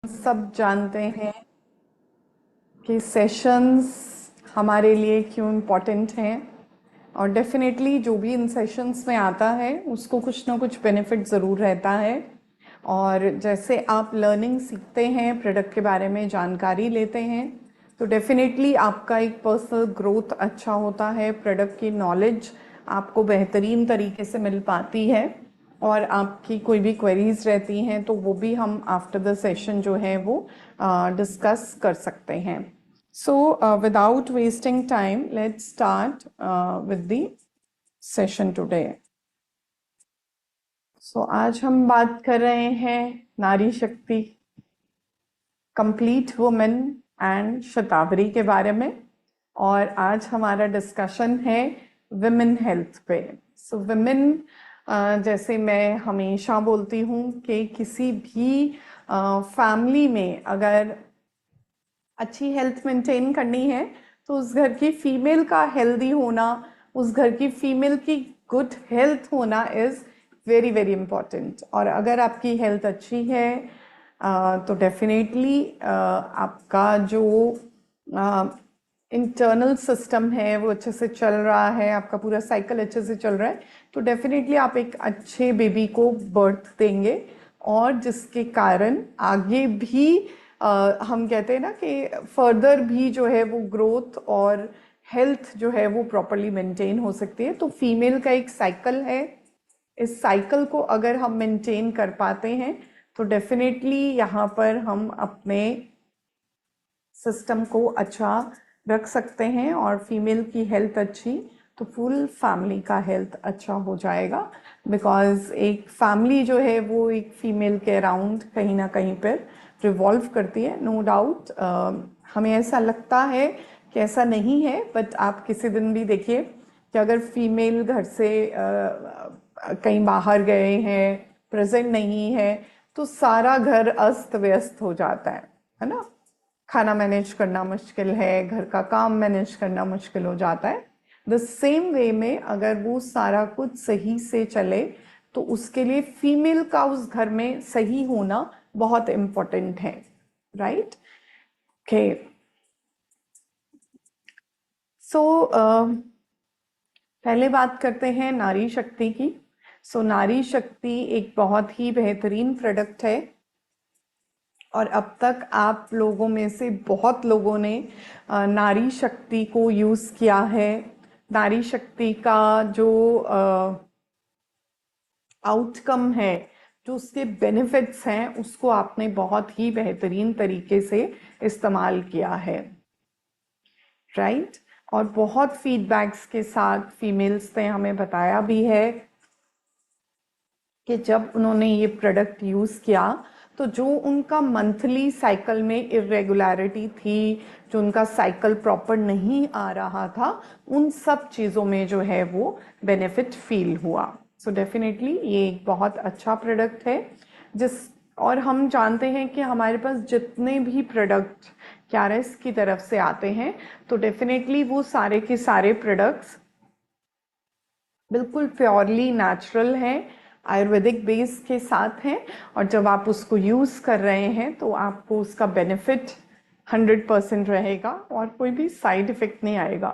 सब जानते हैं कि सेशंस हमारे लिए क्यों इम्पोर्टेंट हैं और डेफिनेटली जो भी इन सेशंस में आता है उसको कुछ ना कुछ बेनिफिट ज़रूर रहता है। और जैसे आप लर्निंग सीखते हैं, प्रोडक्ट के बारे में जानकारी लेते हैं, तो डेफिनेटली आपका एक पर्सनल ग्रोथ अच्छा होता है, प्रोडक्ट की नॉलेज आपको बेहतरीन तरीके से मिल पाती है और आपकी कोई भी क्वेरीज रहती हैं तो वो भी हम आफ्टर द सेशन जो है वो डिस्कस कर सकते हैं। So without wasting time let's start with the session today. सो आज हम बात कर रहे हैं नारी शक्ति, कंप्लीट वुमेन एंड शतावरी के बारे में। और आज हमारा डिस्कशन है विमेन हेल्थ पे। सो विमेन, जैसे मैं हमेशा बोलती हूँ कि किसी भी फैमिली में अगर अच्छी हेल्थ मेंटेन करनी है तो उस घर की फीमेल का हेल्दी होना, उस घर की फीमेल की गुड हेल्थ होना इज़ वेरी वेरी इम्पॉर्टेंट। और अगर आपकी हेल्थ अच्छी है तो डेफिनेटली आपका जो इंटरनल सिस्टम है वो अच्छे से चल रहा है, आपका पूरा साइकिल अच्छे से चल रहा है, तो डेफिनेटली आप एक अच्छे बेबी को बर्थ देंगे और जिसके कारण आगे भी हम कहते हैं ना कि फर्दर भी जो है वो ग्रोथ और हेल्थ जो है वो प्रॉपरली मेंटेन हो सकती है। तो फीमेल का एक साइकिल है, इस साइकिल को अगर हम मेंटेन कर पाते हैं तो डेफिनेटली यहाँ पर हम अपने सिस्टम को अच्छा रख सकते हैं और फीमेल की हेल्थ अच्छी तो फुल फैमिली का हेल्थ अच्छा हो जाएगा। बिकॉज एक फैमिली जो है वो एक फीमेल के अराउंड कहीं ना कहीं पर रिवॉल्व करती है। नो डाउट हमें ऐसा लगता है कि ऐसा नहीं है, बट आप किसी दिन भी देखिए कि अगर फीमेल घर से कहीं बाहर गए हैं, प्रेजेंट नहीं है, तो सारा घर अस्त व्यस्त हो जाता है ना। खाना मैनेज करना मुश्किल है, घर का काम मैनेज करना मुश्किल हो जाता है। द सेम वे में अगर वो सारा कुछ सही से चले तो उसके लिए फीमेल का उस घर में सही होना बहुत इम्पोर्टेंट है, राइट? ओके, सो पहले बात करते हैं नारी शक्ति की। सो नारी शक्ति एक बहुत ही बेहतरीन प्रोडक्ट है और अब तक आप लोगों में से बहुत लोगों ने नारी शक्ति को यूज़ किया है। नारी शक्ति का जो आउटकम है, जो उसके बेनिफिट्स हैं, उसको आपने बहुत ही बेहतरीन तरीके से इस्तेमाल किया है, राइट? और बहुत फीडबैक्स के साथ फीमेल्स ने हमें बताया भी है कि जब उन्होंने ये प्रोडक्ट यूज़ किया तो जो उनका मंथली साइकिल में इरेगुलरिटी थी, जो उनका साइकिल प्रॉपर नहीं आ रहा था, उन सब चीज़ों में जो है वो बेनिफिट फील हुआ। सो डेफिनेटली ये एक बहुत अच्छा प्रोडक्ट है। और हम जानते हैं कि हमारे पास जितने भी प्रोडक्ट क्यारेस की तरफ से आते हैं तो डेफिनेटली वो सारे के सारे प्रोडक्ट्स बिल्कुल प्योरली नेचुरल हैं, आयुर्वेदिक बेस के साथ हैं और जब आप उसको यूज़ कर रहे हैं तो आपको उसका बेनिफिट 100% रहेगा और कोई भी साइड इफ़ेक्ट नहीं आएगा।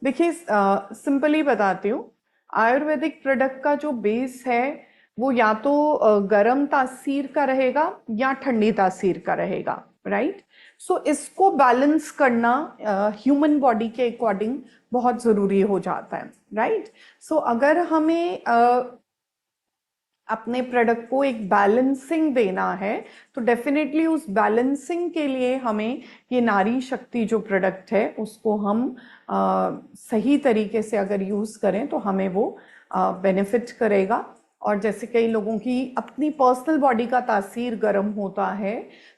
देखिए, सिंपली बताती हूँ, आयुर्वेदिक प्रोडक्ट का जो बेस है वो या तो गर्म तासीर का रहेगा या ठंडी तासीर का रहेगा, राइट? सो इसको बैलेंस करना ह्यूमन बॉडी के अकॉर्डिंग बहुत ज़रूरी हो जाता है, राइट? सो अगर हमें अपने प्रोडक्ट को एक बैलेंसिंग देना है तो डेफिनेटली उस बैलेंसिंग के लिए हमें ये नारी शक्ति जो प्रोडक्ट है उसको हम सही तरीके से अगर यूज़ करें तो हमें वो बेनिफिट करेगा। और जैसे कई लोगों की अपनी पर्सनल बॉडी का तासीर गर्म होता है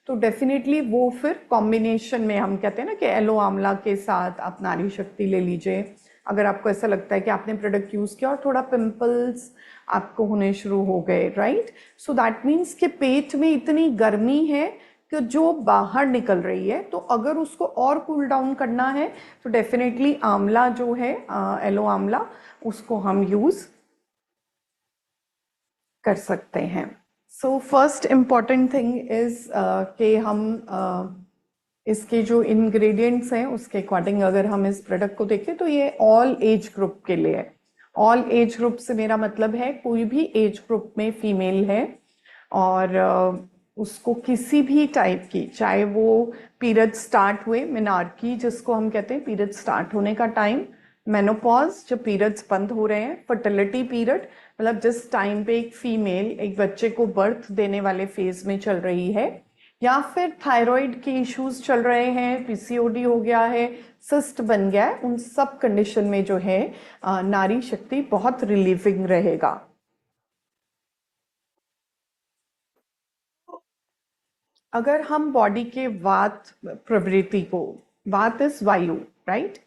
तो डेफिनेटली वो फिर कॉम्बिनेशन में हम कहते हैं ना कि एलो आंवला के साथ आप नारी शक्ति ले लीजिए। अगर आपको ऐसा लगता है कि आपने प्रोडक्ट यूज़ किया और थोड़ा पिंपल्स आपको होने शुरू हो गए, राइट? सो दैट मीन्स कि पेट में इतनी गर्मी है कि जो बाहर निकल रही है, तो अगर उसको और कूल डाउन करना है तो डेफिनेटली आंवला जो है, एलो आंवला, उसको हम यूज़ कर सकते हैं। So first important thing is कि हम इसके जो इंग्रेडिएंट्स हैं उसके अकॉर्डिंग अगर हम इस प्रोडक्ट को देखें तो ये ऑल एज ग्रुप के लिए है। ऑल एज ग्रुप से मेरा मतलब है कोई भी एज ग्रुप में फीमेल है और उसको किसी भी टाइप की, चाहे वो पीरियड स्टार्ट हुए, मिनार्की जिसको हम कहते हैं पीरियड स्टार्ट होने का टाइम, मेनोपॉज जब पीरियड्स बंद हो रहे हैं, फर्टिलिटी पीरियड मतलब जिस टाइम पे एक फीमेल एक बच्चे को बर्थ देने वाले फेज में चल रही है, या फिर थायराइड के इश्यूज चल रहे हैं, पीसीओडी हो गया है, सिस्ट बन गया है, उन सब कंडीशन में जो है नारी शक्ति बहुत रिलीविंग रहेगा। अगर हम बॉडी के वात प्रवृत्ति को, वात इज वायु, राइट,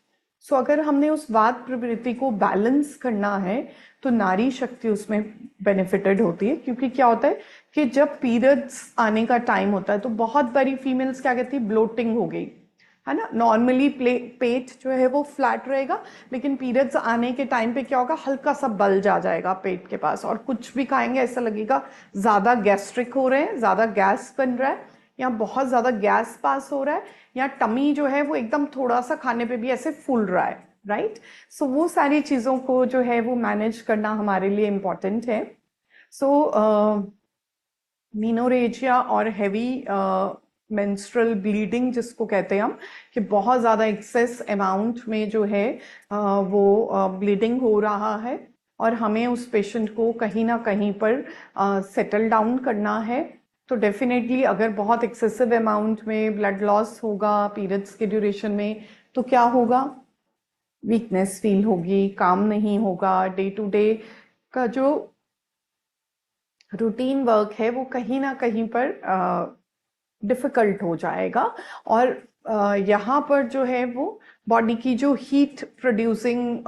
सो अगर हमने उस वात प्रवृत्ति को बैलेंस करना है तो नारी शक्ति उसमें बेनिफिटेड होती है। क्योंकि क्या होता है कि जब पीरियड्स आने का टाइम होता है तो बहुत बारी फीमेल्स क्या कहती है, ब्लोटिंग हो गई है ना। नॉर्मली पेट जो है वो फ्लैट रहेगा, लेकिन पीरियड्स आने के टाइम पे क्या होगा, हल्का सा बल्ज आ जाएगा पेट के पास, और कुछ भी खाएंगे ऐसा लगेगा ज़्यादा गैस्ट्रिक हो रहे हैं, ज़्यादा गैस बन रहा है, या बहुत ज़्यादा गैस पास हो रहा है, या टमी जो है वो एकदम थोड़ा सा खाने पे भी ऐसे फूल रहा है, राइट। सो वो सारी चीज़ों को जो है वो मैनेज करना हमारे लिए इम्पॉर्टेंट है। सो मीनोरेजिया और हैवी मेंस्ट्रुअल ब्लीडिंग जिसको कहते हैं हम, कि बहुत ज़्यादा एक्सेस अमाउंट में जो है वो ब्लीडिंग हो रहा है और हमें उस पेशेंट को कहीं ना कहीं पर सेटल डाउन करना है। तो डेफिनेटली अगर बहुत एक्सेसिव अमाउंट में ब्लड लॉस होगा पीरियड्स के ड्यूरेशन में तो क्या होगा, वीकनेस फील होगी, काम नहीं होगा, डे टू डे का जो रूटीन वर्क है वो कहीं ना कहीं पर डिफ़िकल्ट हो जाएगा। और यहाँ पर जो है वो बॉडी की जो हीट प्रोड्यूसिंग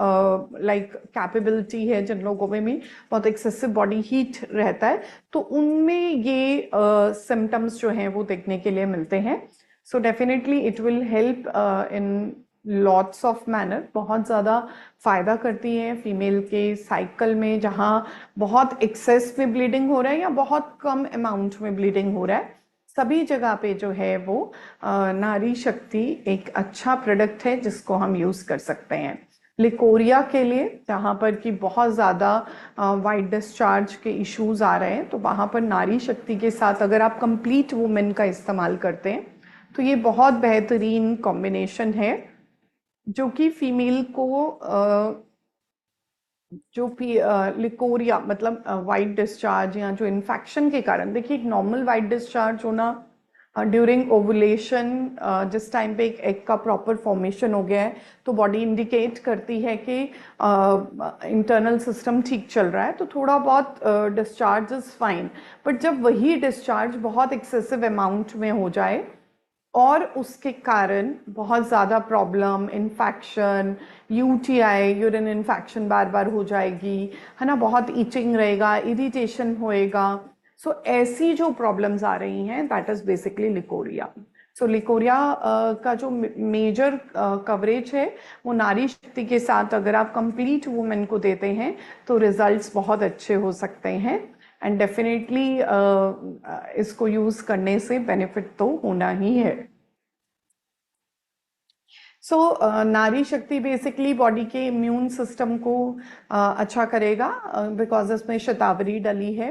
लाइक कैपेबिलिटी है, जिन लोगों में भी बहुत एक्सेसिव बॉडी हीट रहता है तो उनमें ये सिम्टम्स जो हैं वो देखने के लिए मिलते हैं। So definitely it will help in lots of manner, बहुत ज़्यादा फ़ायदा करती है फीमेल के साइकिल में, जहाँ बहुत एक्सेस में ब्लीडिंग हो रहा है या बहुत कम अमाउंट में ब्लीडिंग हो रहा है, सभी जगह पे जो है वो नारी शक्ति एक अच्छा प्रोडक्ट है जिसको हम यूज़ कर सकते हैं। लिकोरिया के लिए जहाँ पर कि बहुत ज़्यादा वाइट डिस्चार्ज के इश्यूज आ रहे हैं, तो वहाँ पर नारी शक्ति के साथ अगर आप कंप्लीट वुमेन का इस्तेमाल करते हैं तो ये बहुत बेहतरीन कॉम्बिनेशन है, जो कि फीमेल को जो लिकोरिया मतलब वाइट डिस्चार्ज या जो इन्फेक्शन के कारण, देखिए एक नॉर्मल वाइट डिस्चार्ज होना ड्यूरिंग ओवुलेशन, जिस टाइम पे एक एग का प्रॉपर फॉर्मेशन हो गया है तो बॉडी इंडिकेट करती है कि इंटरनल सिस्टम ठीक चल रहा है, तो थोड़ा बहुत डिस्चार्ज इज फाइन। बट जब वही डिस्चार्ज बहुत एक्सेसिव अमाउंट में हो जाए और उसके कारण बहुत ज़्यादा problem, infection, UTI, urine infection बार बार हो जाएगी, है ना, बहुत ईचिंग रहेगा, इरिटेशन होएगा, सो ऐसी जो प्रॉब्लम्स आ रही हैं that is basically leucorrhoea. So leucorrhoea का जो मेजर कवरेज है वो नारी शक्ति के साथ अगर आप कंप्लीट वुमेन को देते हैं तो रिजल्ट्स बहुत अच्छे हो सकते हैं। एंड डेफिनेटली इसको यूज़ करने से बेनिफिट तो होना ही है। सो नारी शक्ति बेसिकली बॉडी के इम्यून सिस्टम को अच्छा करेगा बिकॉज इसमें शतावरी डली है,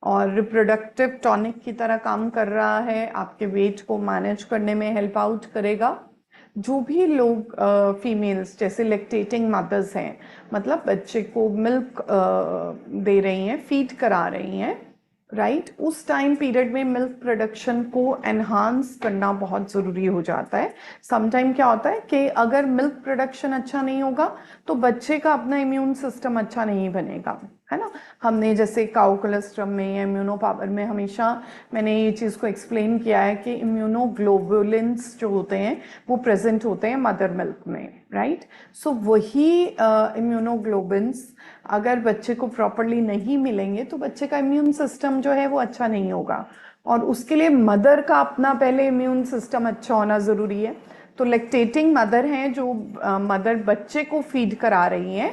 और रिप्रोडक्टिव टॉनिक की तरह काम कर रहा है, आपके वेट को मैनेज करने में हेल्प आउट करेगा। जो भी लोग फीमेल्स जैसे लेक्टेटिंग मदर्स हैं, मतलब बच्चे को मिल्क दे रही हैं, फीड करा रही हैं, राइट, उस टाइम पीरियड में मिल्क प्रोडक्शन को एनहांस करना बहुत ज़रूरी हो जाता है। समटाइम क्या होता है कि अगर मिल्क प्रोडक्शन अच्छा नहीं होगा तो बच्चे का अपना इम्यून सिस्टम अच्छा नहीं बनेगा, है ना। हमने जैसे काउ कोलेस्ट्रम में या इम्यूनो पावर में हमेशा मैंने ये चीज़ को एक्सप्लेन किया है कि इम्यूनोग्लोबुलिन्स जो होते हैं वो प्रेजेंट होते हैं मदर मिल्क में, राइट। सो वही इम्यूनोग्लोबिन्स अगर बच्चे को प्रॉपरली नहीं मिलेंगे तो बच्चे का इम्यून सिस्टम जो है वो अच्छा नहीं होगा, और उसके लिए मदर का अपना पहले इम्यून सिस्टम अच्छा होना ज़रूरी है। तो लेक्टेटिंग मदर हैं, जो मदर बच्चे को फीड करा रही हैं,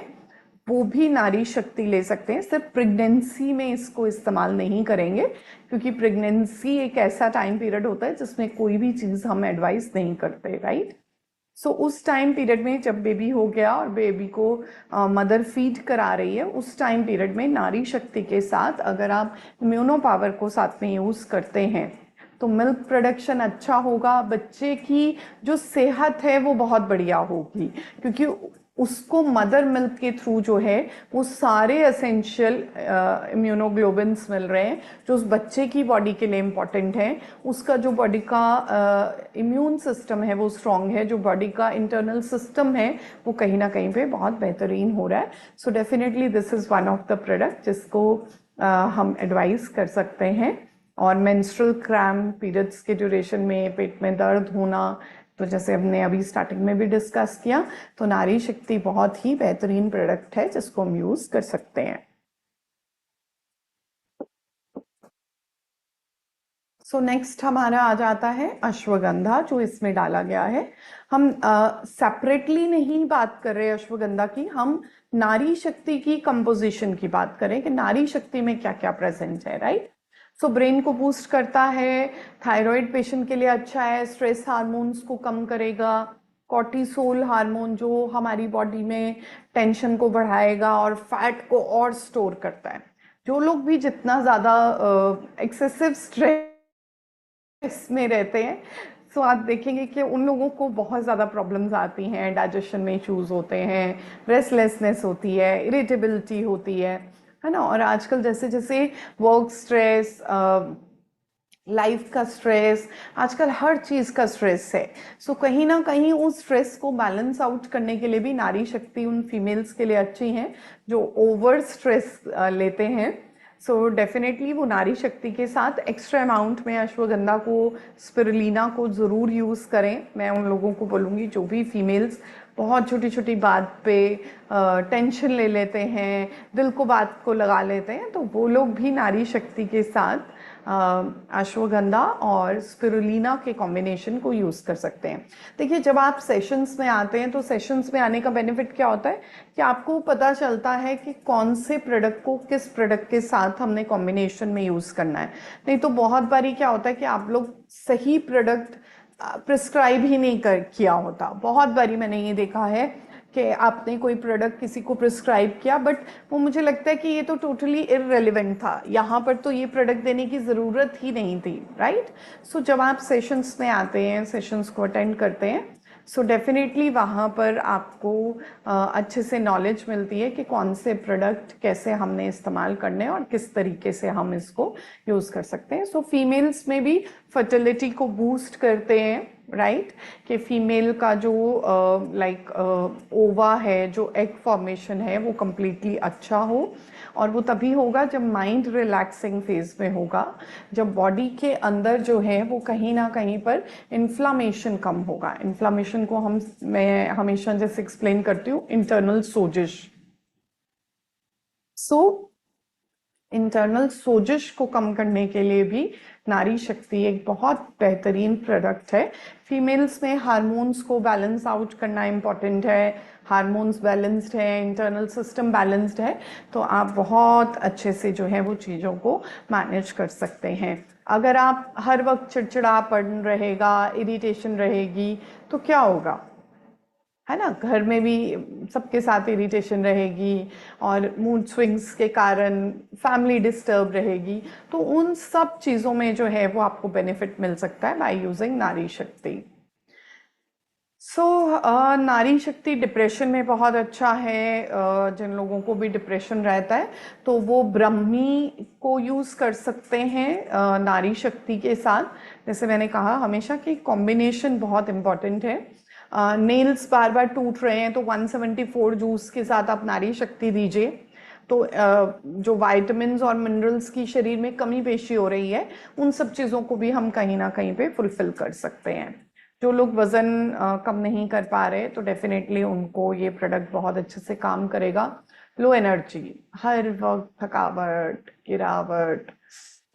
वो भी नारी शक्ति ले सकते हैं। सिर्फ प्रेगनेंसी में इसको इस्तेमाल नहीं करेंगे, क्योंकि प्रेगनेंसी एक ऐसा टाइम पीरियड होता है जिसमें कोई भी चीज़ हम एडवाइस नहीं करते, राइट। सो उस टाइम पीरियड में जब बेबी हो गया और बेबी को मदर फीड करा रही है, उस टाइम पीरियड में नारी शक्ति के साथ अगर आप इम्यूनो पावर को साथ में यूज़ करते हैं तो मिल्क प्रोडक्शन अच्छा होगा, बच्चे की जो सेहत है वो बहुत बढ़िया होगी, क्योंकि उसको मदर मिल्क के थ्रू जो है वो सारे एसेंशियल इम्यूनोग्लोबिन्स मिल रहे हैं जो उस बच्चे की बॉडी के लिए इम्पॉर्टेंट है। उसका जो बॉडी का इम्यून सिस्टम है वो स्ट्रांग है, जो बॉडी का इंटरनल सिस्टम है वो कहीं ना कहीं पे बहुत बेहतरीन हो रहा है। So definitely this is one of the product जिसको हम एडवाइस कर सकते हैं। और मेंस्ट्रुअल क्रैम्प पीरियड्स के ड्यूरेशन में पेट में दर्द होना, तो जैसे हमने अभी स्टार्टिंग में भी डिस्कस किया, तो नारी शक्ति बहुत ही बेहतरीन प्रोडक्ट है जिसको हम यूज कर सकते हैं। सो नेक्स्ट हमारा आ जाता है अश्वगंधा, जो इसमें डाला गया है। हम सेपरेटली नहीं बात कर रहे अश्वगंधा की, हम नारी शक्ति की कंपोजिशन की बात करें कि नारी शक्ति में क्या क्या प्रेजेंट है, राइट। सो ब्रेन को बूस्ट करता है, थायराइड पेशेंट के लिए अच्छा है, स्ट्रेस हार्मोन्स को कम करेगा, कॉर्टिसोल हार्मोन जो हमारी बॉडी में टेंशन को बढ़ाएगा और फैट को और स्टोर करता है। जो लोग भी जितना ज़्यादा एक्सेसिव स्ट्रेस में रहते हैं, तो आप देखेंगे कि उन लोगों को बहुत ज़्यादा प्रॉब्लम्स आती हैं, डाइजेशन में इश्यूज होते हैं, रेस्टलेसनेस होती है, इरिटेबिलिटी होती है ना। और आजकल जैसे जैसे वर्क स्ट्रेस, लाइफ का स्ट्रेस, आजकल हर चीज़ का स्ट्रेस है। सो कहीं ना कहीं उस स्ट्रेस को बैलेंस आउट करने के लिए भी नारी शक्ति उन फीमेल्स के लिए अच्छी हैं जो ओवर स्ट्रेस लेते हैं। सो डेफिनेटली वो नारी शक्ति के साथ एक्स्ट्रा अमाउंट में अश्वगंधा को, स्पिरुलिना को ज़रूर यूज़ करें। मैं उन लोगों को बोलूँगी जो भी फीमेल्स बहुत छोटी छोटी बात पे टेंशन ले लेते हैं, दिल को बात को लगा लेते हैं, तो वो लोग भी नारी शक्ति के साथ अश्वगंधा और स्पिरुलिना के कॉम्बिनेशन को यूज़ कर सकते हैं। देखिए, जब आप सेशंस में आते हैं तो सेशंस में आने का बेनिफिट क्या होता है कि आपको पता चलता है कि कौन से प्रोडक्ट को किस प्रोडक्ट के साथ हमने कॉम्बिनेशन में यूज़ करना है। नहीं तो बहुत बारी क्या होता है कि आप लोग सही प्रोडक्ट प्रिस्क्राइब ही नहीं किया होता। बहुत बारी मैंने ये देखा है कि आपने कोई प्रोडक्ट किसी को प्रिस्क्राइब किया, बट वो मुझे लगता है कि ये तो टोटली इररेलेवेंट था, यहाँ पर तो ये प्रोडक्ट देने की ज़रूरत ही नहीं थी, राइट। सो जब आप सेशंस में आते हैं, सेशंस को अटेंड करते हैं, सो डेफिनेटली वहाँ पर आपको अच्छे से नॉलेज मिलती है कि कौन से प्रोडक्ट कैसे हमने इस्तेमाल करने हैं और किस तरीके से हम इसको यूज़ कर सकते हैं। सो फीमेल्स में भी फर्टिलिटी को बूस्ट करते हैं, राइट, कि फीमेल का जो लाइक ओवा है, जो एग फॉर्मेशन है, वो कम्प्लीटली अच्छा हो। और वो तभी होगा जब माइंड रिलैक्सिंग फेज में होगा, जब बॉडी के अंदर जो है वो कहीं ना कहीं पर इन्फ्लामेशन कम होगा। इन्फ्लामेशन को मैं हमेशा जैसे एक्सप्लेन करती हूँ, इंटरनल सोजिश। सो इंटरनल सोजिश को कम करने के लिए भी नारी शक्ति एक बहुत बेहतरीन प्रोडक्ट है। फीमेल्स में हार्मोन्स को बैलेंस आउट करना इम्पॉर्टेंट है, हार्मोन्स बैलेंस्ड है, इंटरनल सिस्टम बैलेंस्ड है, तो आप बहुत अच्छे से जो है वो चीज़ों को मैनेज कर सकते हैं। अगर आप हर वक्त चिड़चिड़ापन रहेगा, इरिटेशन रहेगी, तो क्या होगा, है ना। घर में भी सबके साथ इरिटेशन रहेगी और मूड स्विंग्स के कारण फैमिली डिस्टर्ब रहेगी, तो उन सब चीज़ों में जो है वो आपको बेनिफिट मिल सकता है बाय यूजिंग नारी शक्ति। सो नारी शक्ति डिप्रेशन में बहुत अच्छा है। जिन लोगों को भी डिप्रेशन रहता है तो वो ब्रह्मी को यूज़ कर सकते हैं नारी शक्ति के साथ। जैसे मैंने कहा हमेशा कि कॉम्बिनेशन बहुत इम्पॉर्टेंट है। नेल्स बार बार टूट रहे हैं तो 174 जूस के साथ आप नारी शक्ति दीजिए, तो जो वाइटामिन और मिनरल्स की शरीर में कमी पेशी हो रही है, उन सब चीज़ों को भी हम कहीं ना कहीं पे फुलफिल कर सकते हैं। जो लोग वज़न कम नहीं कर पा रहे तो डेफिनेटली उनको ये प्रोडक्ट बहुत अच्छे से काम करेगा। लो एनर्जी, हर वक्त थकावट, गिरावट,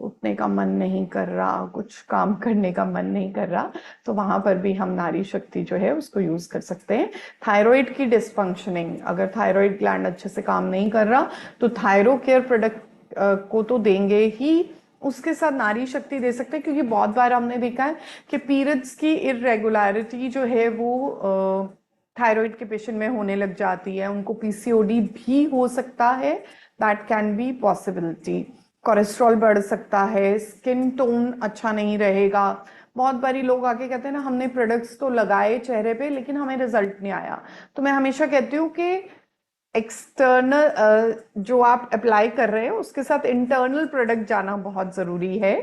उठने का मन नहीं कर रहा, कुछ काम करने का मन नहीं कर रहा, तो वहां पर भी हम नारी शक्ति जो है उसको यूज कर सकते हैं। थायराइड की डिसफंक्शनिंग, अगर थायराइड ग्लैंड अच्छे से काम नहीं कर रहा तो थायरो केयर प्रोडक्ट को तो देंगे ही, उसके साथ नारी शक्ति दे सकते हैं, क्योंकि बहुत बार हमने देखा है कि पीरियड्स की इरेगुलरिटी जो है वो थायराइड के पेशेंट में होने लग जाती है, उनको पीसीओडी भी हो सकता है, that can be possibility. Cholesterol बढ़ सकता है, स्किन टोन अच्छा नहीं रहेगा। बहुत बारी लोग आके कहते हैं ना, हमने प्रोडक्ट्स तो लगाए चेहरे पे लेकिन हमें रिजल्ट नहीं आया। तो मैं हमेशा कहती हूँ कि एक्सटर्नल जो आप अप्लाई कर रहे हैं उसके साथ इंटरनल प्रोडक्ट जाना बहुत ज़रूरी है।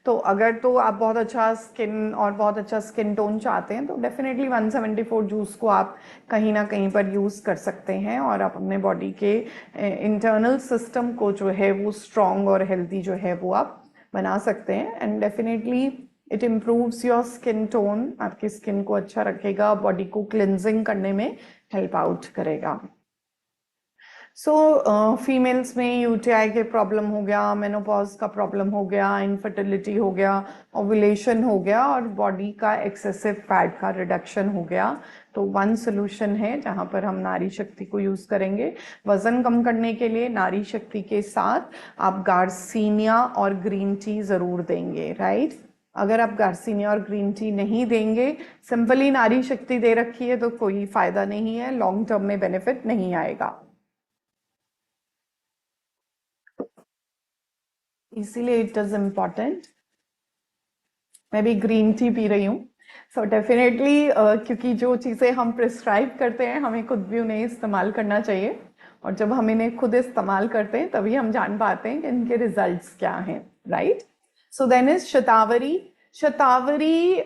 तो अगर तो आप बहुत अच्छा स्किन और बहुत अच्छा स्किन टोन चाहते हैं तो डेफिनेटली 174 जूस को आप कहीं ना कहीं पर यूज़ कर सकते हैं, और आप अपने बॉडी के इंटरनल सिस्टम को जो है वो स्ट्रॉन्ग और हेल्दी जो है वो आप बना सकते हैं। And definitely it improves your skin tone, आपकी स्किन को अच्छा रखेगा, बॉडी को क्लिनजिंग करने में हेल्प आउट करेगा। फीमेल्स में यूटीआई के प्रॉब्लम हो गया, मेनोपॉज का प्रॉब्लम हो गया, इनफर्टिलिटी हो गया, ओव्यूलेशन हो गया, और बॉडी का एक्सेसिव फैट का रिडक्शन हो गया, तो वन सोल्यूशन है जहां पर हम नारी शक्ति को यूज करेंगे। वजन कम करने के लिए नारी शक्ति के साथ आप गार्सिनिया और ग्रीन टी जरूर देंगे, राइट। अगर आप गार्सिनिया और ग्रीन टी नहीं देंगे, सिंपली नारी शक्ति दे रखी है, तो कोई फायदा नहीं है, लॉन्ग टर्म में बेनिफिट नहीं आएगा। इसीलिए इट इज इम्पॉर्टेंट। मैं भी ग्रीन टी पी रही हूँ, सो डेफिनेटली क्योंकि जो चीज़ें हम प्रिस्क्राइब करते हैं हमें खुद भी उन्हें इस्तेमाल करना चाहिए, और जब हम इन्हें खुद इस्तेमाल करते हैं तभी हम जान पाते हैं कि इनके रिजल्ट्स क्या हैं, राइट। सो देन इज शतावरी। शतावरी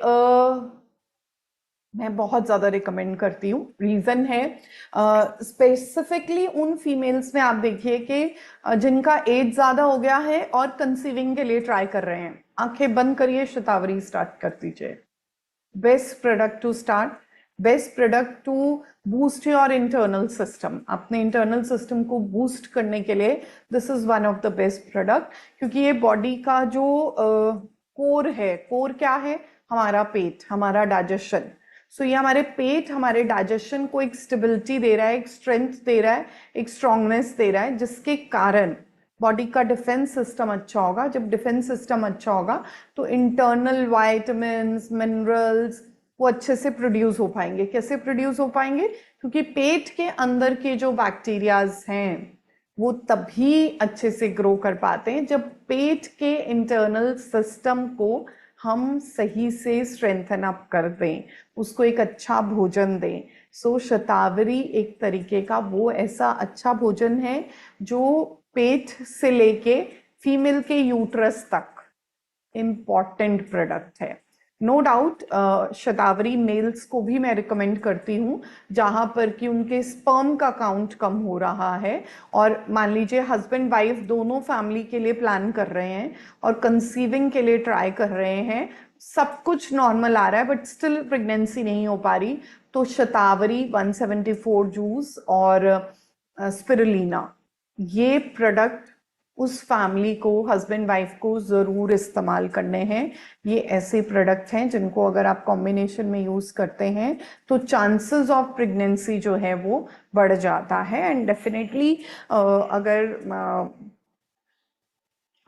मैं बहुत ज़्यादा रिकमेंड करती हूँ। रीज़न है स्पेसिफिकली उन फीमेल्स में आप देखिए कि जिनका एज ज़्यादा हो गया है और कंसीविंग के लिए ट्राई कर रहे हैं, आंखें बंद करिए, शतावरी स्टार्ट कर दीजिए। Best product to start, best product to boost your internal system. अपने इंटरनल सिस्टम को बूस्ट करने के लिए this is one of the best product, क्योंकि ये बॉडी का जो कोर है, कोर क्या है, हमारा पेट, हमारा डाइजेशन। सो ये हमारे पेट, हमारे डाइजेशन को एक स्टेबिलिटी दे रहा है, एक स्ट्रेंथ दे रहा है, एक स्ट्रांगनेस दे रहा है, जिसके कारण बॉडी का डिफेंस सिस्टम अच्छा होगा। जब डिफेंस सिस्टम अच्छा होगा तो इंटरनल वाइटामिन्स, मिनरल्स वो अच्छे से प्रोड्यूस हो पाएंगे। कैसे प्रोड्यूस हो पाएंगे? क्योंकि पेट के अंदर के जो बैक्टीरियाज हैं वो तभी अच्छे से ग्रो कर पाते हैं जब पेट के इंटरनल सिस्टम को हम सही से स्ट्रेंथन अप कर दें, उसको एक अच्छा भोजन दें। सो शतावरी एक तरीके का वो ऐसा अच्छा भोजन है जो पेट से लेके फीमेल के यूट्रस तक इम्पॉर्टेंट प्रोडक्ट है। नो डाउट शतावरी मेल्स को भी मैं रिकमेंड करती हूँ जहाँ पर कि उनके स्पर्म का काउंट कम हो रहा है, और मान लीजिए हस्बैंड वाइफ दोनों फैमिली के लिए प्लान कर रहे हैं और कंसीविंग के लिए ट्राई कर रहे हैं, सब कुछ नॉर्मल आ रहा है बट स्टिल प्रेगनेंसी नहीं हो पा रही, तो शतावरी 174 जूस और स्पिरुलिना, ये प्रोडक्ट उस फैमिली को, हस्बैंड वाइफ को जरूर इस्तेमाल करने हैं। ये ऐसे प्रोडक्ट हैं जिनको अगर आप कॉम्बिनेशन में यूज करते हैं तो चांसेस ऑफ प्रेगनेंसी जो है वो बढ़ जाता है। एंड डेफिनेटली अगर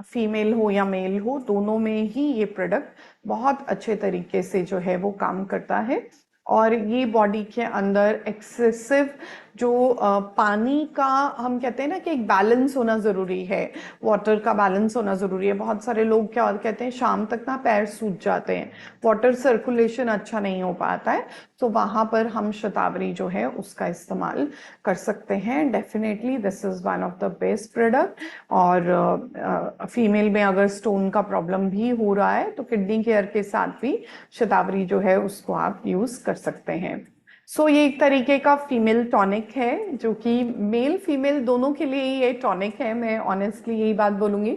फीमेल हो या मेल हो, दोनों में ही ये प्रोडक्ट बहुत अच्छे तरीके से जो है वो काम करता है। और ये बॉडी के अंदर एक्सेसिव जो पानी का, हम कहते हैं ना कि एक बैलेंस होना ज़रूरी है, वाटर का बैलेंस होना ज़रूरी है। बहुत सारे लोग क्या और कहते हैं, शाम तक ना पैर सूज जाते हैं, वाटर सर्कुलेशन अच्छा नहीं हो पाता है, तो वहाँ पर हम शतावरी जो है उसका इस्तेमाल कर सकते हैं। Definitely this is one of the best product. और फीमेल में अगर स्टोन का प्रॉब्लम भी हो रहा है तो किडनी केयर के साथ भी शतावरी जो है उसको आप यूज़ कर सकते हैं। ये एक तरीके का फीमेल टॉनिक है जो कि मेल फीमेल दोनों के लिए ये टॉनिक है। मैं ऑनेस्टली यही बात बोलूँगी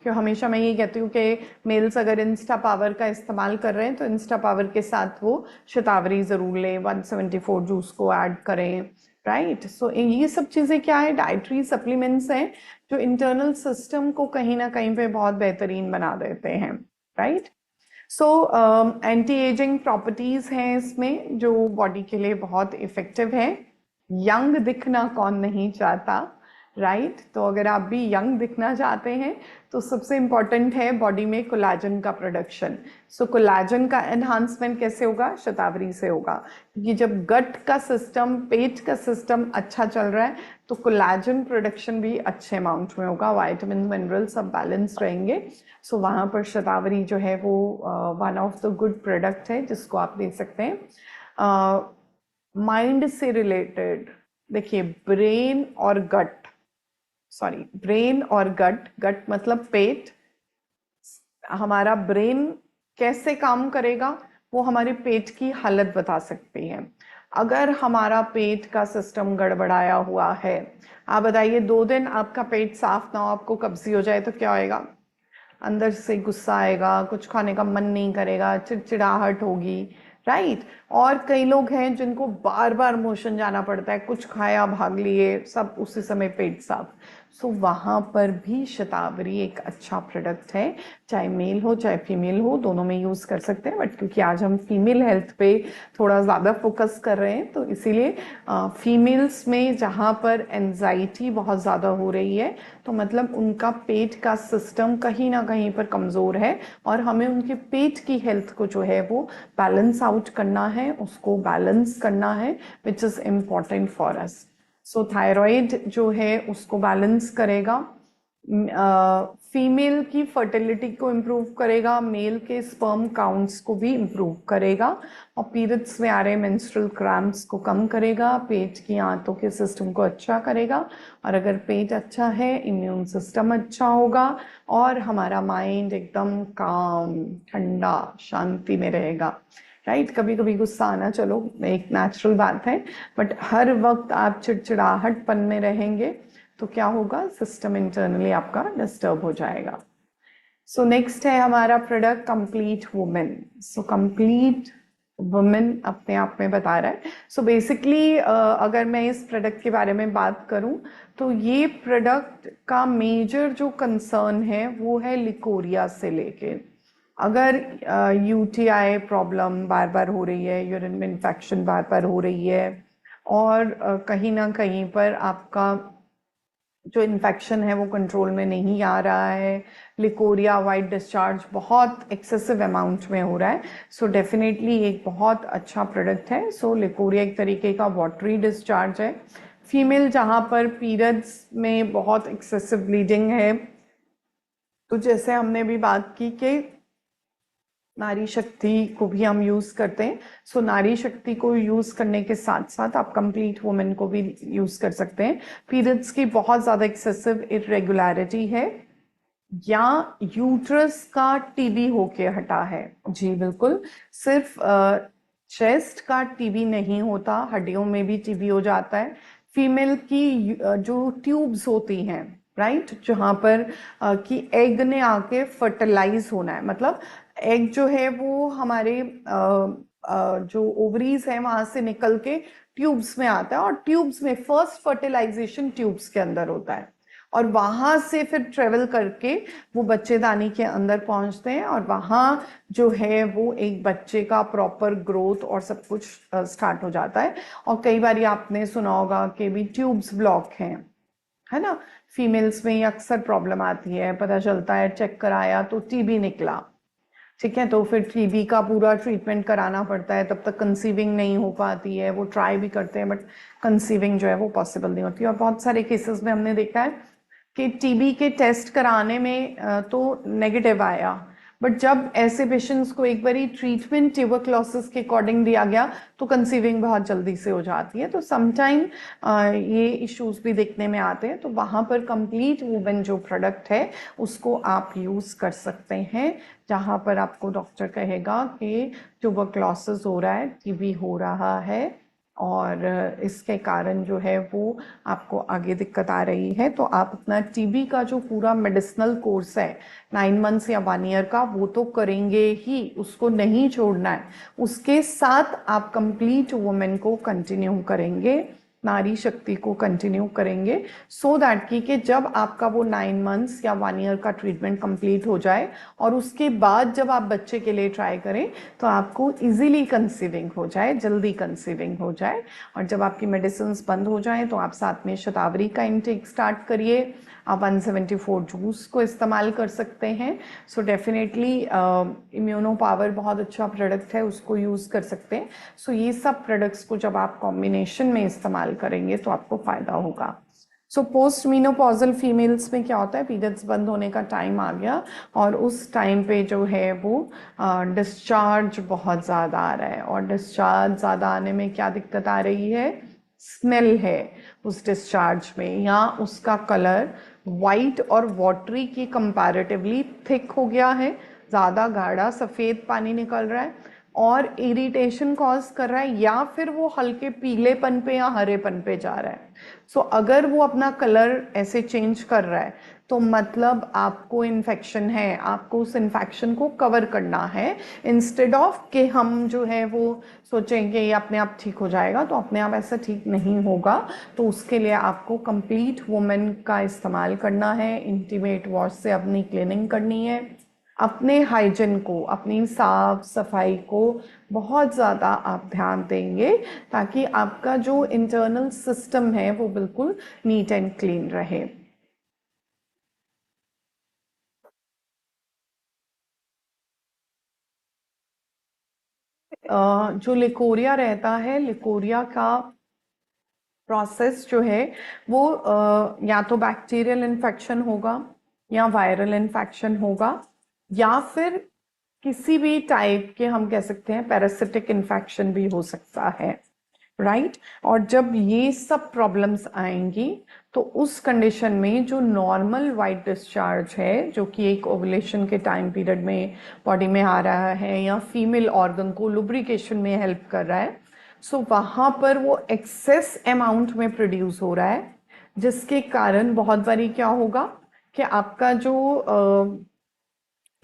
कि हमेशा मैं यही कहती हूँ कि मेल्स अगर इंस्टा पावर का इस्तेमाल कर रहे हैं तो इंस्टा पावर के साथ वो शतावरी ज़रूर लें, 174 जूस को ऐड करें, राइट। सो ये सब चीज़ें क्या है, डाइटरी सप्लीमेंट्स हैं जो इंटरनल सिस्टम को कहीं ना कहीं पे बहुत बेहतरीन बना देते हैं। Right. So anti ageing properties हैं इसमें जो बॉडी के लिए बहुत इफेक्टिव है। यंग दिखना कौन नहीं चाहता, राइट। तो अगर आप भी यंग दिखना चाहते हैं तो सबसे इम्पॉर्टेंट है बॉडी में कोलाजन का प्रोडक्शन। सो कोलाजन का एनहांसमेंट कैसे होगा, शतावरी से होगा, क्योंकि जब गट का सिस्टम, पेट का सिस्टम अच्छा चल रहा है तो कोलाजन प्रोडक्शन भी अच्छे अमाउंट में होगा, वाइटामिन मिनरल सब बैलेंस रहेंगे। सो वहाँ पर शतावरी जो है वो one of the good product है जिसको आप ले सकते हैं। माइंड से रिलेटेड देखिए, ब्रेन और गट, सॉरी ब्रेन और गट, गट मतलब पेट, हमारा ब्रेन कैसे काम करेगा वो हमारे पेट की हालत बता सकती है। अगर हमारा पेट का सिस्टम गड़बड़ाया हुआ है, आप बताइए 2 दिन आपका पेट साफ ना हो, आपको कब्जी हो जाए तो क्या होएगा, अंदर से गुस्सा आएगा, कुछ खाने का मन नहीं करेगा, चिड़चिड़ाहट होगी, राइट। और कई लोग हैं जिनको बार बार मोशन जाना पड़ता है, कुछ खाया भाग लिए, सब उसी समय पेट साफ। सो वहाँ पर भी शतावरी एक अच्छा प्रोडक्ट है, चाहे मेल हो चाहे फीमेल हो, दोनों में यूज़ कर सकते हैं। बट क्योंकि आज हम फीमेल हेल्थ पे थोड़ा ज़्यादा फोकस कर रहे हैं तो इसीलिए फीमेल्स में जहाँ पर एंजाइटी बहुत ज़्यादा हो रही है तो मतलब उनका पेट का सिस्टम कहीं ना कहीं पर कमज़ोर है और हमें उनके पेट की हेल्थ को जो है वो बैलेंस आउट करना है, उसको बैलेंस करना है, which is important for us. So thyroid जो है उसको बैलेंस करेगा, फीमेल की फर्टिलिटी को इम्प्रूव करेगा, मेल के स्पर्म काउंट्स को भी इम्प्रूव करेगा, और पीरियड्स में आ रहे मेंस्ट्रुअल क्रैम्प्स को कम करेगा, पेट की आंतों के सिस्टम को अच्छा करेगा। और अगर पेट अच्छा है, इम्यून सिस्टम अच्छा होगा और हमारा माइंड एकदम काम, ठंडा, शांति में रहेगा, राइट। कभी कभी गुस्सा आना चलो एक नेचुरल बात है, बट हर वक्त आप चिड़चिड़ाहटपन में रहेंगे तो क्या होगा, सिस्टम इंटरनली आपका डिस्टर्ब हो जाएगा। सो नेक्स्ट है हमारा product complete women. So complete women अपने आप में बता रहा है। सो बेसिकली अगर मैं इस प्रोडक्ट के बारे में बात करूं तो ये प्रोडक्ट का मेजर जो कंसर्न है वो है लिकोरिया से लेके, अगर यूटीआई प्रॉब्लम बार बार हो रही है, यूरिन में इन्फेक्शन बार बार हो रही है और कहीं ना कहीं पर आपका जो इन्फेक्शन है वो कंट्रोल में नहीं आ रहा है, लिकोरिया वाइट डिस्चार्ज बहुत एक्सेसिव अमाउंट में हो रहा है, सो डेफिनेटली एक बहुत अच्छा प्रोडक्ट है। सो लिकोरिया एक तरीके का वाटरी डिस्चार्ज है। फीमेल जहाँ पर पीरियड्स में बहुत एक्सेसिव ब्लीडिंग है, तो जैसे हमने भी बात की कि नारी शक्ति को भी हम यूज करते हैं, सो नारी शक्ति को यूज करने के साथ साथ आप कंप्लीट वुमेन को भी यूज कर सकते हैं। पीरियड्स की बहुत ज्यादा एक्सेसिव इरेगुलरिटी है या यूट्रस का टीबी होके हटा है, जी बिल्कुल, सिर्फ चेस्ट का टीबी नहीं होता, हड्डियों में भी टीबी हो जाता है। फीमेल की जो ट्यूब्स होती हैं, राइट, जहाँ पर कि एग ने आके फर्टिलाइज होना है, मतलब एग जो है वो हमारे जो ओवरीज है वहां से निकल के ट्यूब्स में आता है और ट्यूब्स में फर्स्ट फर्टिलाइजेशन ट्यूब्स के अंदर होता है और वहां से फिर ट्रेवल करके वो बच्चेदानी के अंदर पहुंचते हैं और वहां जो है वो एक बच्चे का प्रॉपर ग्रोथ और सब कुछ स्टार्ट हो जाता है। और कई बार आपने सुना होगा कि भी ट्यूब्स ब्लॉक हैं, है ना, फीमेल्स में ये अक्सर प्रॉब्लम आती है, पता चलता है चेक कराया तो टीबी निकला, ठीक है, तो फिर टीबी का पूरा ट्रीटमेंट कराना पड़ता है, तब तक कंसीविंग नहीं हो पाती है, वो ट्राई भी करते हैं बट कंसीविंग जो है वो पॉसिबल नहीं होती। और बहुत सारे केसेस में हमने देखा है कि टीबी के टेस्ट कराने में तो नेगेटिव आया, बट जब ऐसे पेशेंट्स को एक बारी ट्रीटमेंट ट्यूबरक्लोसिस के अकॉर्डिंग दिया गया तो कंसीविंग बहुत जल्दी से हो जाती है। तो समटाइम ये इश्यूज भी देखने में आते हैं, तो वहाँ पर कंप्लीट वुमेन जो प्रोडक्ट है उसको आप यूज़ कर सकते हैं, जहाँ पर आपको डॉक्टर कहेगा कि ट्यूबरक्लोसिस हो रहा है, टीबी हो रहा है और इसके कारण जो है वो आपको आगे दिक्कत आ रही है, तो आप अपना टीबी का जो पूरा मेडिसिनल कोर्स है 9 मंथ्स या 1 ईयर का वो तो करेंगे ही, उसको नहीं छोड़ना है, उसके साथ आप कंप्लीट वुमेन को कंटिन्यू करेंगे नारी शक्ति को कंटिन्यू करेंगे, सो दैट कि जब आपका वो 9 मंथ्स या 1 ईयर का ट्रीटमेंट कंप्लीट हो जाए और उसके बाद जब आप बच्चे के लिए ट्राई करें तो आपको इजीली कंसीविंग हो जाए, जल्दी कंसीविंग हो जाए। और जब आपकी मेडिसिन बंद हो जाए तो आप साथ में शतावरी का इंटेक स्टार्ट करिए। आप 174 जूस को इस्तेमाल कर सकते हैं। सो डेफिनेटली इम्यूनो पावर बहुत अच्छा प्रोडक्ट है, उसको यूज़ कर सकते हैं। सो ये सब प्रोडक्ट्स को जब आप कॉम्बिनेशन में इस्तेमाल करेंगे तो आपको फ़ायदा होगा। सो पोस्ट मीनोपॉजल फीमेल्स में क्या होता है, पीरियड्स बंद होने का टाइम आ गया और उस टाइम पे जो है वो डिस्चार्ज बहुत ज़्यादा आ रहा है। और डिस्चार्ज ज़्यादा आने में क्या दिक्कत आ रही है, स्मेल है उस डिस्चार्ज में, या उसका कलर वाइट और वाटरी की कंपैरेटिवली थिक हो गया है, ज़्यादा गाढ़ा सफ़ेद पानी निकल रहा है और इरिटेशन कॉज कर रहा है, या फिर वो हल्के पीलेपन पे या हरेपन पे जा रहा है। सो अगर वो अपना कलर ऐसे चेंज कर रहा है तो मतलब आपको इन्फेक्शन है, आपको उस इन्फेक्शन को कवर करना है, इंस्टेड ऑफ कि हम जो है वो सोचेंगे ये अपने आप ठीक हो जाएगा, तो अपने आप ऐसा ठीक नहीं होगा। तो उसके लिए आपको कंप्लीट वुमेन का इस्तेमाल करना है, इंटीमेट वॉश से अपनी क्लीनिंग करनी है, अपने हाइजीन को, अपनी साफ सफाई को बहुत ज़्यादा आप ध्यान देंगे ताकि आपका जो इंटरनल सिस्टम है वो बिल्कुल नीट एंड क्लीन रहे। जो लिकोरिया रहता है, लिकोरिया का प्रोसेस जो है वो या तो बैक्टीरियल इन्फेक्शन होगा या वायरल इन्फेक्शन होगा या फिर किसी भी टाइप के हम कह सकते हैं पैरासिटिक इन्फेक्शन भी हो सकता है, राइट। और जब ये सब प्रॉब्लम्स आएंगी तो उस कंडीशन में जो नॉर्मल वाइट डिस्चार्ज है जो कि एक ओवुलेशन के टाइम पीरियड में बॉडी में आ रहा है या फीमेल ऑर्गन को लुब्रिकेशन में हेल्प कर रहा है, सो वहाँ पर वो एक्सेस अमाउंट में प्रोड्यूस हो रहा है, जिसके कारण बहुत बारी क्या होगा कि आपका जो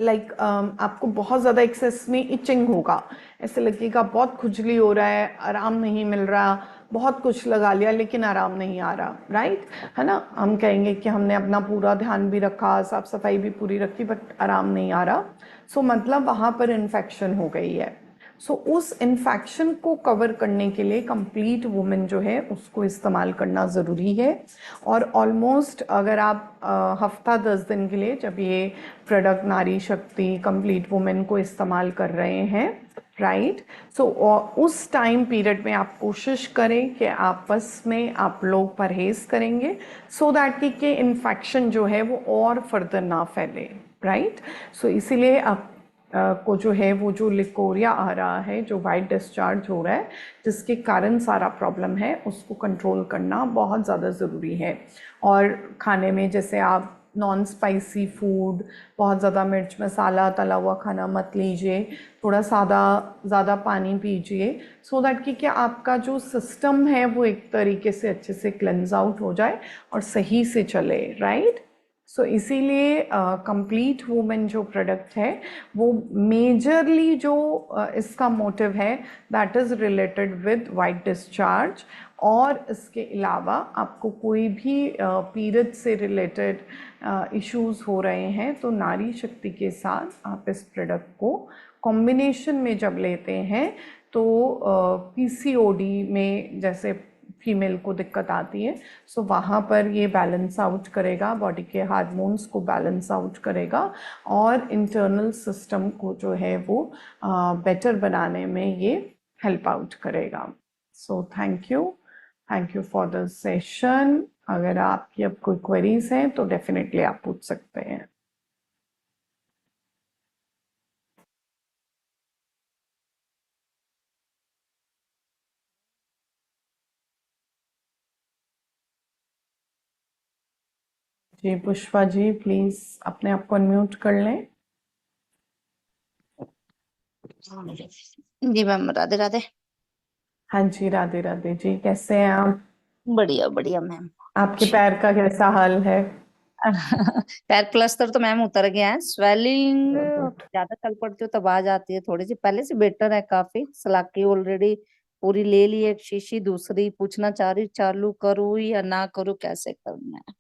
आपको बहुत ज़्यादा एक्सेस में इचिंग होगा, ऐसे लगेगा बहुत खुजली हो रहा है, आराम नहीं मिल रहा, बहुत कुछ लगा लिया लेकिन आराम नहीं आ रहा, राइट है ना। हम कहेंगे कि हमने अपना पूरा ध्यान भी रखा, साफ सफाई भी पूरी रखी, बट आराम नहीं आ रहा। सो मतलब वहाँ पर इन्फेक्शन हो गई है। सो उस इन्फेक्शन को कवर करने के लिए कंप्लीट वुमेन जो है उसको इस्तेमाल करना ज़रूरी है। और ऑलमोस्ट अगर आप हफ्ता 10 दिन के लिए जब ये प्रोडक्ट नारी शक्ति कंप्लीट वुमेन को इस्तेमाल कर रहे हैं, राइट, सो उस टाइम पीरियड में आप कोशिश करें कि आपस में आप लोग परहेज करेंगे, सो दैट कि इन्फेक्शन जो है वो और फर्दर ना फैले, राइट। सो इसीलिए आप को जो है वो जो लिकोरिया आ रहा है, जो वाइट डिस्चार्ज हो रहा है, जिसके कारण सारा प्रॉब्लम है, उसको कंट्रोल करना बहुत ज़्यादा ज़रूरी है। और खाने में जैसे आप नॉन स्पाइसी फूड, बहुत ज़्यादा मिर्च मसाला तला हुआ खाना मत लीजिए, थोड़ा सादा ज़्यादा पानी पीजिए, सो दैट कि क्या आपका जो सिस्टम है वो एक तरीके से अच्छे से क्लेंज आउट हो जाए और सही से चले, राइट। सो इसीलिए कंप्लीट वुमेन जो प्रोडक्ट है वो मेजरली जो इसका मोटिव है that is related with white discharge. और इसके अलावा आपको कोई भी पीरियड से रिलेटेड इश्यूज हो रहे हैं तो नारी शक्ति के साथ आप इस प्रोडक्ट को कॉम्बिनेशन में जब लेते हैं तो पीसीओडी में जैसे फीमेल को दिक्कत आती है, सो वहाँ पर ये बैलेंस आउट करेगा, बॉडी के हार्मोन्स को बैलेंस आउट करेगा और इंटरनल सिस्टम को जो है वो बेटर बनाने में ये हेल्प आउट करेगा। So thank you for the session. अगर आपकी अब कोई क्वेरीज हैं तो डेफिनेटली आप पूछ सकते हैं। जी पुष्पा जी, प्लीज अपने आप को अनम्यूट कर लें। जी मैम, राधे राधे। हाँ जी, राधे राधे जी, कैसे हैं आप? बढ़िया बढ़िया मैम। आपके पैर का कैसा हाल है? पैर प्लास्टर तो मैम उतर गया है, स्वेलिंग गुड। ज्यादा चल पड़ती हो तब आ जाती है, थोड़ी सी पहले से बेटर है, काफी सलाकी ऑलरेडी पूरी ले ली एक शीशी, दूसरी पूछना चाह रही चालू करूँ या ना करूँ, कैसे करना है।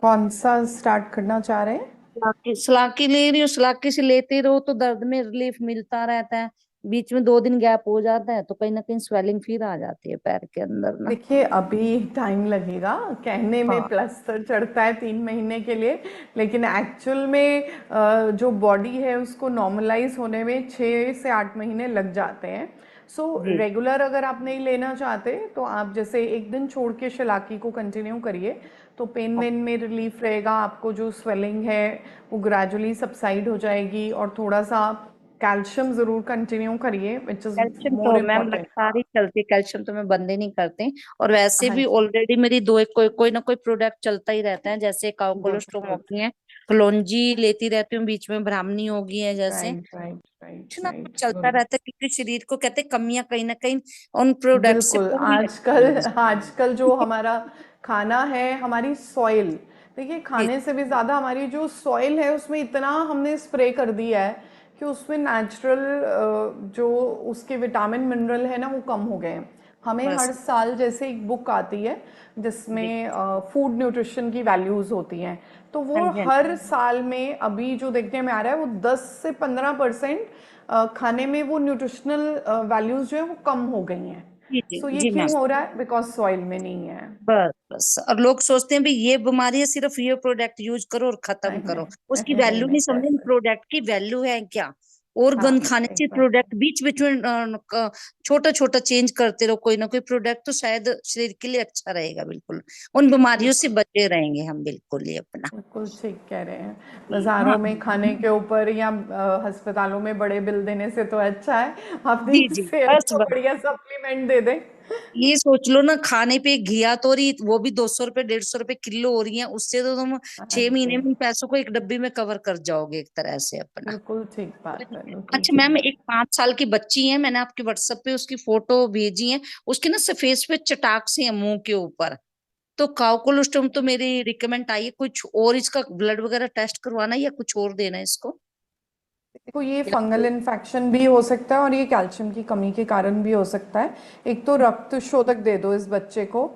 कौन सा स्टार्ट करना चाह रहे हैं? सलाकी ले रही हूँ, सलाकी से लेते रहो तो दर्द में रिलीफ मिलता रहता है। बीच में 2 दिन गैप हो जाता है तो कहीं ना कहीं स्वेलिंग फिर आ जाती है पैर के अंदर ना। देखिए अभी टाइम लगेगा, कहने में हाँ प्लास्टर चढ़ता है 3 महीने के लिए, लेकिन एक्चुअल में जो बॉडी है उसको नॉर्मलाइज होने में 6 से 8 महीने लग जाते हैं। सो जी। रेगुलर अगर आप नहीं लेना चाहते तो आप जैसे एक दिन छोड़ के शलाकी को कंटिन्यू करिए, तो पेन वेन में रिलीफ रहेगा, आपको जो स्वेलिंग है वो ग्रेजुअली सबसाइड हो जाएगी। और थोड़ा सा कैल्शियम ज़रूर कंटिन्यू करिए, विच इज़ कैल्शियम मोर तो मैम इम्पॉर्टेंट। लगातार ही चलती है, कैल्शियम तो मैं बंद ही नहीं करती। और वैसे हाँ भी जी, ऑलरेडी मेरी दो एक कोई ना कोई प्रोडक्ट चलता ही रहता है, जैसे गुड काउकोलोस्टोम हो गुड। गई है, कलौंजी लेती रहती हूँ, बीच में ब्राह्मणी हो गई है, जैसे राइट राइट कुछ राइट ना कुछ राइट, चलता गुड। रहता है, क्योंकि शरीर को कहते हैं कमियां कहीं ना कहीं उन प्रोडक्ट से बिल्कुल, पूरी लगती आजकल है। आजकल जो हमारा खाना है, हमारी सॉइल, देखिए जी। खाने से भी ज़्यादा हमारी जो सॉइल है उसमें इतना हमने स्प्रे कर दिया है कि उसमें नेचुरल जो उसके विटामिन मिनरल है ना वो कम हो गए हैं। हमें बस। हर साल जैसे एक बुक आती है जी। जिसमें फूड न्यूट्रिशन की वैल्यूज़ होती हैं, तो हाँ वो जी, हाँ जी। हर साल में अभी जो देखने में आ रहा है वो 10 से 15% खाने में वो न्यूट्रिशनल वैल्यूज़ जो है वो कम हो गई हैं। जी जी सो ये जी मैम। क्यों हो रहा है? बिकॉज सॉइल में नहीं है। बस बस, और लोग सोचते हैं भी ये बीमारी है, सिर्फ ये प्रोडक्ट यूज करो और खत्म नहीं करो, नहीं उसकी नहीं वैल्यू नहीं नहीं समझे, कैसे। प्रोडक्ट की वैल्यू है क्या। और गंद हाँ खाने से एग्जैक्टली। प्रोडक्ट बीच बीच में छोटा छोटा चेंज करते रहो, कोई ना कोई प्रोडक्ट तो शायद शरीर के लिए अच्छा रहेगा, बिल्कुल उन बीमारियों से बिल्कुल बचे रहेंगे हम, बिल्कुल ही अपना। बिल्कुल ठीक कह रहे हैं। हाँ बाजारों में खाने के ऊपर या अस्पतालों में बड़े बिल देने से तो अच्छा है अपनी जी जी। सेहत बस को बस, बढ़िया सप्लीमेंट दे दें। ये सोच लो ना, खाने पे घिया तो रही वो भी 200 रुपए 150 रुपए किलो हो रही है, उससे तो तुम हाँ 6 महीने जी, में पैसों को एक डब्बी में कवर कर जाओगे एक तरह से अपना। बिल्कुल ठीक बात है, बिल्कुल अच्छा ठीक मैम, बात। एक 5 साल की बच्ची है, मैंने आपके व्हाट्सएप पे उसकी फोटो भेजी है, उसके ना फेस पे चटाक से है मुंह के ऊपर। तो काउकोलोस्टोम तो मेरी रिकमेंड आई है, कुछ और इसका ब्लड वगैरह टेस्ट करवाना है या कुछ और देना है इसको? देखो ये फंगल इन्फेक्शन भी हो सकता है और ये कैल्शियम की कमी के कारण भी हो सकता है। एक तो रक्त शोधक दे दो इस बच्चे को।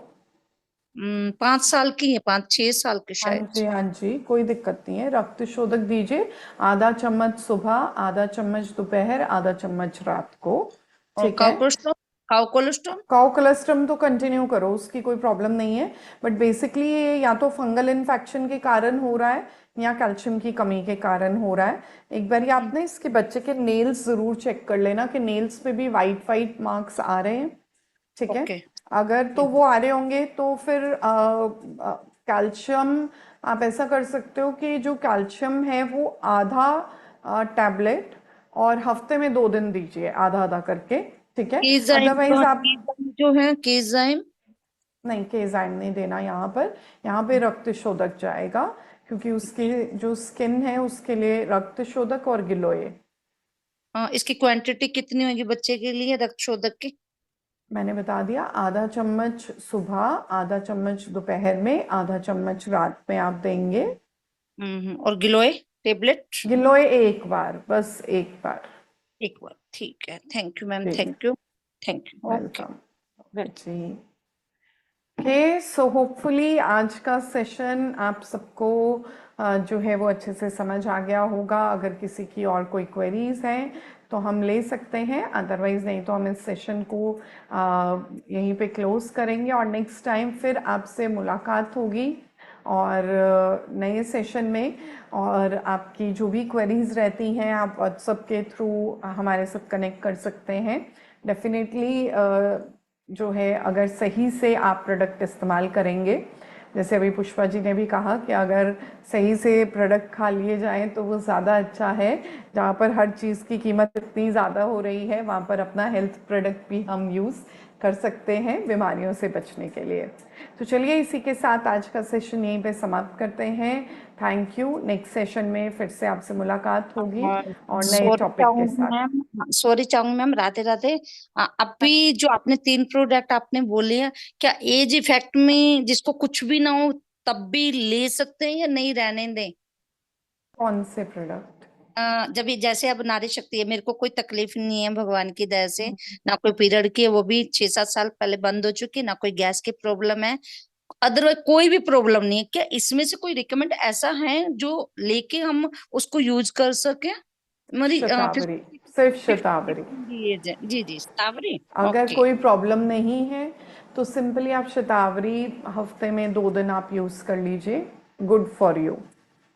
5 साल की है, 5 6 साल की हाँ शायद। जी हाँ जी, कोई दिक्कत नहीं है, रक्त शोधक दीजिए। आधा चम्मच सुबह, आधा चम्मच दोपहर, आधा चम्मच रात को। और ठीक है। काउकोलोस्टोम, काउकोलोस्टोम। काउ कोलेस्ट्रम तो कंटिन्यू करो, उसकी कोई प्रॉब्लम नहीं है। बट बेसिकली ये या तो फंगल इन्फेक्शन के कारण हो रहा है या कैल्शियम की कमी के कारण हो रहा है। एक बार आपने इसके बच्चे के नेल्स ज़रूर चेक कर लेना कि नेल्स पे भी वाइट वाइट मार्क्स आ रहे हैं। ठीक है। ओके। अगर तो वो आ रहे होंगे तो फिर कैल्शियम, आप ऐसा कर सकते हो कि जो कैल्शियम है वो आधा टैबलेट और हफ्ते में 2 दिन दीजिए, आधा आधा करके। ठीक है। केजाइम अदरवाइज का, आप, केजाइम जो है केजाइम। नहीं केजाइम नहीं देना यहाँ पर। यहाँ पे रक्त शोधक जाएगा, क्योंकि उसकी जो स्किन है उसके लिए रक्त शोधक और गिलोय। हाँ, इसकी क्वांटिटी कितनी होगी बच्चे के लिए रक्त शोधक की? मैंने बता दिया, आधा चम्मच सुबह, आधा चम्मच दोपहर में, आधा चम्मच रात में आप देंगे। और गिलोय टेबलेट? गिलोय एक बार, बस एक बार। एक बार, ठीक है, थैंक यू मैम, जी, thank you. Thank you, okay. Welcome. जी। ओके, सो होपफुली आज का सेशन आप सबको जो है वो अच्छे से समझ आ गया होगा। अगर किसी की और कोई क्वेरीज हैं तो हम ले सकते हैं, अदरवाइज नहीं तो हम इस सेशन को यहीं पे क्लोज करेंगे और नेक्स्ट टाइम फिर आपसे मुलाकात होगी और नए सेशन में। और आपकी जो भी क्वेरीज रहती हैं आप व्हाट्सएप के थ्रू हमारे साथ कनेक्ट कर सकते हैं। डेफिनेटली जो है अगर सही से आप प्रोडक्ट इस्तेमाल करेंगे, जैसे अभी पुष्पा जी ने भी कहा कि अगर सही से प्रोडक्ट खा लिए जाएं तो वो ज़्यादा अच्छा है। जहाँ पर हर चीज़ की कीमत इतनी ज़्यादा हो रही है वहाँ पर अपना हेल्थ प्रोडक्ट भी हम यूज़ कर सकते हैं बीमारियों से बचने के लिए। तो चलिए इसी के साथ आज का सेशन यहीं पे समाप्त करते हैं। Thank you. नेक्स्ट सेशन में फिर से आपसे मुलाकात होगी और नए सॉरी टॉपिक के चाहूंगी साथ। मैम, सॉरी चाहूंगी मैम, राधे राधे। अभी जो आपने 3 प्रोडक्ट आपने बोले हैं, क्या एज इफेक्ट में जिसको कुछ भी ना हो तब भी ले सकते हैं या नहीं रहने दें? कौन से प्रोडक्ट? जब ये जैसे अब नारी शक्ति है, मेरे को कोई तकलीफ नहीं है भगवान की दया से, ना कोई पीरियड की है, वो भी 6-7 साल पहले बंद हो चुकी है, ना कोई गैस की प्रॉब्लम है, अदरवाइज कोई भी प्रॉब्लम नहीं है। क्या इसमें से कोई रिकमेंड ऐसा है जो लेके हम उसको यूज कर सके? मेरी शतावरी, सिर्फ शतावरी। फिफ्टी एज है। जी जी, स्ट्रॉबेरी। अगर ओके। कोई प्रॉब्लम नहीं है तो सिंपली आप शतावरी हफ्ते में 2 दिन आप यूज़ कर लीजिए, good for you.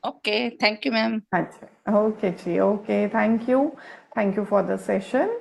Okay, thank you ma'am. अच्छा, ओके जी, okay, thank you for the session.